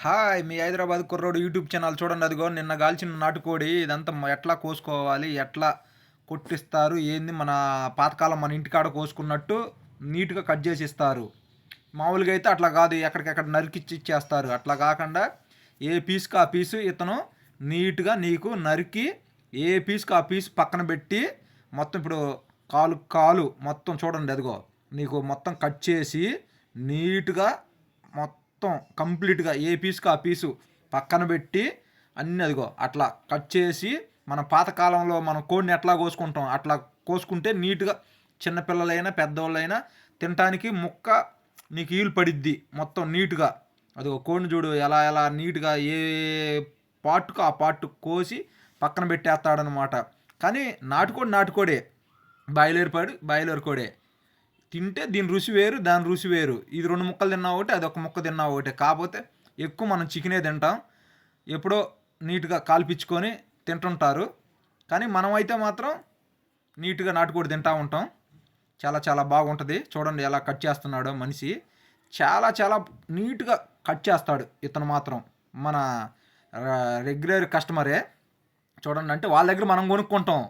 Hi! మీ హైదరాబాద్ కుర్రోడు YouTube channel చూడండి. అదిగో నిన్న గాల్చిన నాటుకోడి ఇదంతా ఎట్లా కోసుకోవాలి, ఎట్లా కొట్టిస్తారు, ఏంది మన పాతకాలం మన ఇంటికాడ కోసుకున్నట్టు నీట్‌గా కట్ జేసి ఇస్తారు. మామూలుగా అయితే అట్లా గాదు. ఎక్కడికెక్కడ నరికిచ్చి ఇచ్చేస్తారు. అట్లా గాకుండా ఏ పీస్‌కి ఆ పీసు ఇతను నీట్‌గా నీకు నరికి ఏ పీస్‌కి ఆ పీస్ పక్కన బెట్టి మొత్తం ఇప్పుడు కాలుకి కాలు మొత్తం చూడండి అదిగో. నీకు మొత్తం కట్ చేసి నీట్‌గా మొత్తం కంప్లీట్‌గా ఏ పీస్‌కి ఆ పీసు పక్కన బెట్టి అన్నీ అదిగో అట్లా కట్ చేసి మన పాతకాలంలో మనం కోడిని ఎట్లా కోసుకుంటాం అట్లా కోసుకుంటే నీట్‌గా చిన్నపిల్లలైనా పెద్దోళ్ళైనా తినటానికి ముక్క నీకు ఈలు పడిద్ది మొత్తం నీట్‌గా. అదిగో కోడిని చూడు ఎలా ఎలా నీట్‌గా ఏ పార్ట్‌కో ఆ పార్ట్ కోసి పక్కన పెట్టేస్తాడనమాట. కానీ నాటుకోడి నాటుకోడే. బాయిలర్ కోడే. తింటే దీని రుచి వేరు, దాని రుచి వేరు. ఇది 2 ముక్కలు తిన్నా ఒకటే, అదొక ముక్క తిన్నా ఒకటే. కాపోతే ఎక్కువ మనం చికెనే తింటాం. ఎప్పుడో నీట్‌గా కాల్పిచ్చుకొని తింటుంటారు. కానీ మనమైతే మాత్రం నీట్‌గా నాటుకోడి తింటా ఉంటాం. చాలా చాలా బాగుంటది. చూడండి ఎలా కట్ చేస్తున్నాడో మనిషి. చాలా చాలా నీట్‌గా కట్ చేస్తాడు ఇతను మాత్రం. మన రెగ్యులర్ కస్టమరే. చూడండి అంటే వాళ్ళ దగ్గర మనం కొనుక్కుంటాం.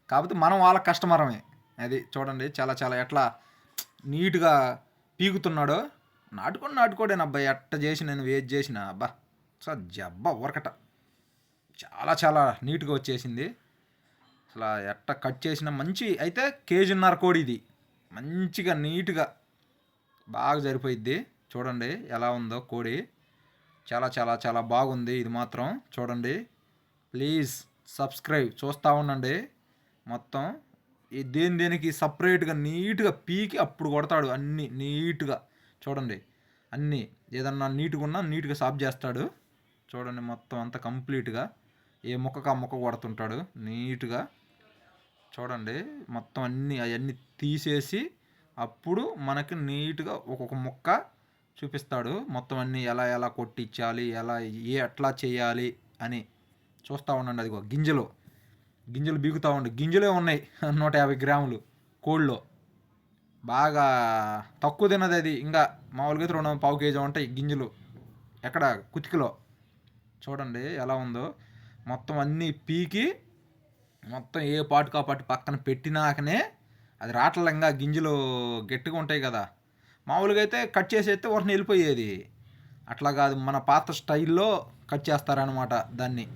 కాపోతే మనం వాళ్ళ కస్టమరమే. అది చూడండి చాలా చాలా ఎట్లా నీట్‌గా పీకుతున్నాడో. నాటుకోడేనబ్బా! ఎట్ట చేసినా నువ్వు ఏది చేసినా అబ్బా! జబ్బ ఉరకట. చాలా చాలా నీట్‌గా వచ్చేసింది. అసలా ఎట్ట కట్ చేసినా మంచి అయితే కేజీన్నర కోడి ఇది. మంచిగా నీట్‌గా బాగా సరిపోయిద్ది. చూడండి ఎలా ఉందో కోడి. చాలా చాలా చాలా బాగుంది ఇది మాత్రం. చూడండి. ప్లీజ్ సబ్స్క్రైబ్ చూస్తా ఉండండి. మొత్తం ఈ దేనికి సపరేట్‌గా నీట్‌గా పీకి అప్పుడు కొడతాడు అన్నీ నీట్‌గా. చూడండి. అన్నీ ఏదన్నా నీట్‌గున్నా నీట్‌గా సాఫ్ చేస్తాడు. చూడండి మొత్తం అంతా కంప్లీట్‌గా. ఏ ముక్కకి ఆ ముక్క కొడుతుంటాడు నీట్‌గా. చూడండి మొత్తం అయన్నీ తీసేసి అప్పుడు మనకి నీట్‌గా ఒక్కొక్క ముక్క చూపిస్తాడు. మొత్తం అన్నీ ఎలా ఎలా కొట్టిచ్చాలి, ఎట్లా చేయాలి అని చూస్తా ఉండండి. అదిగో గింజలు బీగుతా ఉండు. గింజలే ఉన్నాయి 150 గ్రాములు కోడిలో. బాగా తక్కువ తినది అది. ఇంకా మామూలుగా అయితే 2 పావు కేజీ ఉంటాయి గింజలు. ఎక్కడ కుతికలో. చూడండి ఎలా ఉందో. మొత్తం అన్నీ పీకి మొత్తం ఏ పాటుకు ఆ పాటు పక్కన పెట్టినాకనే అది రాట్లంగా గింజలు గట్టిగా ఉంటాయి కదా. మామూలుగా అయితే కట్ చేసేస్తే ఊరికనే వెళ్ళిపోయేది. అట్లా కాదు మన పాత స్టైల్లో కట్ చేస్తారనమాట దాన్ని.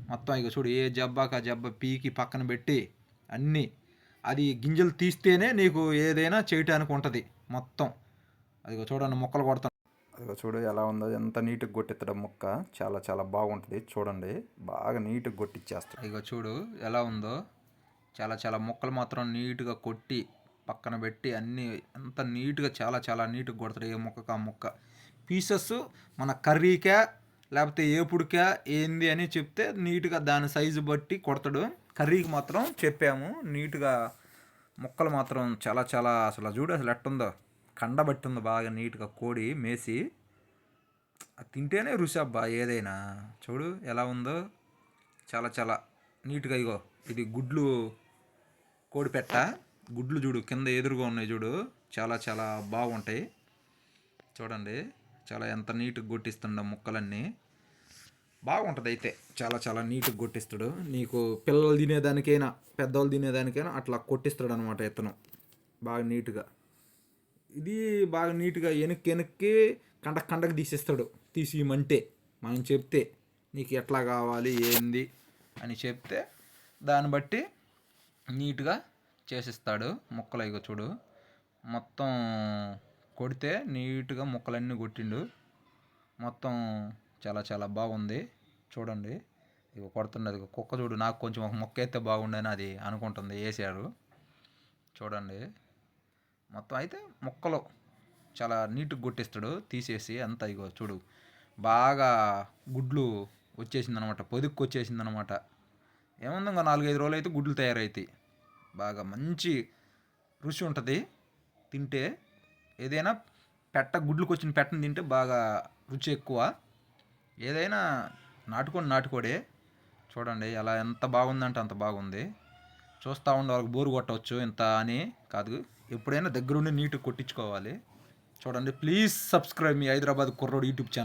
మొత్తం ఇక చూడు ఏ జబ్బాకి ఆ జబ్బ పీకి పక్కన పెట్టి అన్నీ అది గింజలు తీస్తేనే నీకు ఏదైనా చేయటానికి ఉంటుంది మొత్తం. అదిగో చూడండి ముక్కలు కొడతాను. అదిగో చూడు ఎలా ఉందో ఎంత నీట్గా కొట్టిస్తాడు ముక్క. చాలా చాలా బాగుంటుంది చూడండి. బాగా నీట్గా కొట్టిచ్చేస్తాడు. ఇగో చూడు ఎలా ఉందో. చాలా చాలా ముక్కలు మాత్రం నీట్గా కొట్టి పక్కన పెట్టి అన్నీ ఎంత నీట్గా చాలా చాలా నీట్గా కొడతాడు ఏ ముక్కకు ఆ ముక్క. పీసెస్ మన కర్రీకా లేకపోతే ఏపుడుకా ఏంది అని చెప్తే నీట్గా దాని సైజు బట్టి కొడతాడు. కర్రీకి మాత్రం చెప్పాము నీట్గా ముక్కలు మాత్రం చాలా చాలా అసలు చూడు అసలు ఎట్టుందో కండబట్టిందో బాగా నీట్గా కోడి మేసి. తింటేనే రుచి అబ్బా ఏదైనా. చూడు ఎలా ఉందో. చాలా చాలా నీట్గా ఇగో ఇది గుడ్లు కోడి పెట్ట. గుడ్లు చూడు కింద ఎదురుగా ఉన్నాయి చూడు. చాలా చాలా బాగుంటాయి చూడండి. చాలా ఎంత నీట్గా కొట్టిస్తుండ ముక్కలన్నీ. బాగుంటుంది అయితే చాలా చాలా నీట్గా కొట్టిస్తాడు. నీకు పిల్లలు తినేదానికైనా పెద్దవాళ్ళు తినేదానికైనా అట్లా కొట్టిస్తాడు అనమాట ఇతను బాగా నీట్గా. ఇది బాగా నీట్గా వెనక్కి కండకు తీసేస్తాడు. తీసిమంటే మనం చెప్తే నీకు ఎట్లా కావాలి ఏంది అని చెప్తే దాన్ని బట్టి నీట్గా చేసిస్తాడు. ముక్కలు ఇగో చూడు మొత్తం కొడితే నీట్గా ముక్కలన్నీ కొట్టిండు మొత్తం. చాలా చాలా బాగుంది చూడండి. ఇక కొడుతున్నది కుక్క చూడు. నాకు కొంచెం ఒక మొక్క అయితే బాగుండని అది అనుకుంటుంది వేసాడు. చూడండి మొత్తం అయితే ముక్కలు చాలా నీట్గా కొట్టిస్తాడు తీసేసి అంతా. ఇగో చూడు బాగా గుడ్లు వచ్చేసిందనమాట. పొదుక్కు వచ్చేసిందనమాట. ఏముంది ఇంకా 4-5 రోజులు అయితే గుడ్లు తయారవుతాయి. బాగా మంచి రుచి ఉంటుంది తింటే. ఏదైనా గుడ్లకు వచ్చిన పెట్టని తింటే బాగా రుచి ఎక్కువ. ఏదైనా నాటుకోడే. చూడండి ఎలా ఎంత బాగుందంటే అంత బాగుంది. చూస్తూ ఉండే వాళ్ళకి బోరు కొట్టవచ్చు ఇంత అని కాదు. ఎప్పుడైనా దగ్గరుండి నీట్గా కొట్టించుకోవాలి. చూడండి ప్లీజ్ సబ్స్క్రైబ్ మీ హైదరాబాద్ కుర్రోడు యూట్యూబ్ ఛానల్.